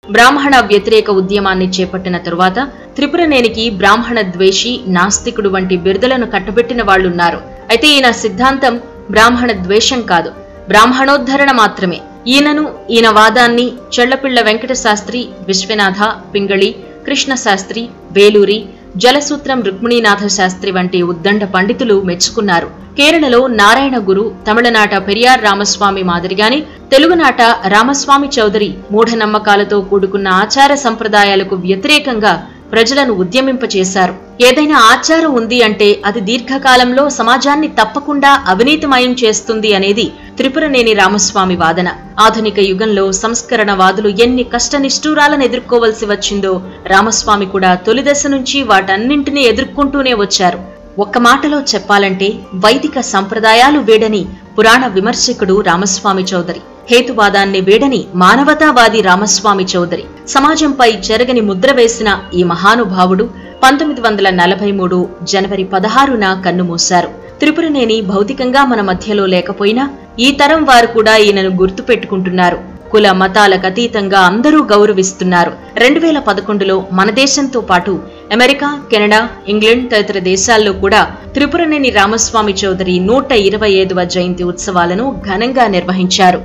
బ్రాహ్మణ వ్యతిరేక ఉద్యమాన్ని చేపట్టిన తరువాత త్రిపురనేనికి బ్రాహ్మణ ద్వేషి, నాస్తికుడు వంటి బిరుదులను కట్టబెట్టిన వాళ్లున్నారు. అయితే ఈయన సిద్ధాంతం బ్రాహ్మణ ద్వేషం కాదు, బ్రాహ్మణోద్ధరణ మాత్రమే. ఈయన వాదాన్ని చెళ్లపిళ్ల వెంకట శాస్త్రి, విశ్వనాథ, పింగళి, కృష్ణశాస్త్రి, వేలూరి, జలసూత్రం రుక్మిణీనాథ శాస్త్రి వంటి ఉద్దండ పండితులు మెచ్చుకున్నారు. కేరళలో నారాయణ గురు, తమిళనాట పెరియార్ రామస్వామి మాదిరిగానే తెలుగునాట రామస్వామి చౌదరి మూఢనమ్మకాలతో కూడుకున్న ఆచార సంప్రదాయాలకు వ్యతిరేకంగా ప్రజలను ఉద్యమింపచేశారు. ఏదైనా ఆచారం ఉంది అంటే అది దీర్ఘకాలంలో సమాజాన్ని తప్పకుండా అవినీతిమయం చేస్తుంది అనేది త్రిపురనేని రామస్వామి వాదన. ఆధునిక యుగంలో సంస్కరణవాదులు ఎన్ని కష్టనిష్ఠూరాలను ఎదుర్కోవలసి వచ్చిందో రామస్వామి కూడా తొలిదశ నుంచి వాటన్నింటినీ ఎదుర్కొంటూనే వచ్చారు. ఒక్క మాటలో చెప్పాలంటే వైదిక సంప్రదాయాలు వేడని పురాణ విమర్శకుడు రామస్వామి చౌదరి, హేతువాదాన్ని వేడని మానవతావాది రామస్వామి చౌదరి. సమాజంపై చెరగని ముద్ర వేసిన ఈ మహానుభావుడు 1943 జనవరి 16న కన్నుమూశారు. త్రిపురనేని భౌతికంగా మన మధ్యలో లేకపోయినా ఈ తరం వారు కూడా ఈయనను గుర్తు పెట్టుకుంటున్నారు. కుల మతాలకు అతీతంగా అందరూ గౌరవిస్తున్నారు. 2011లో మన దేశంతో పాటు అమెరికా, కెనడా, ఇంగ్లాండ్ తదితర దేశాల్లో కూడా త్రిపురనేని రామస్వామి చౌదరి 125వ జయంతి ఉత్సవాలను ఘనంగా నిర్వహించారు.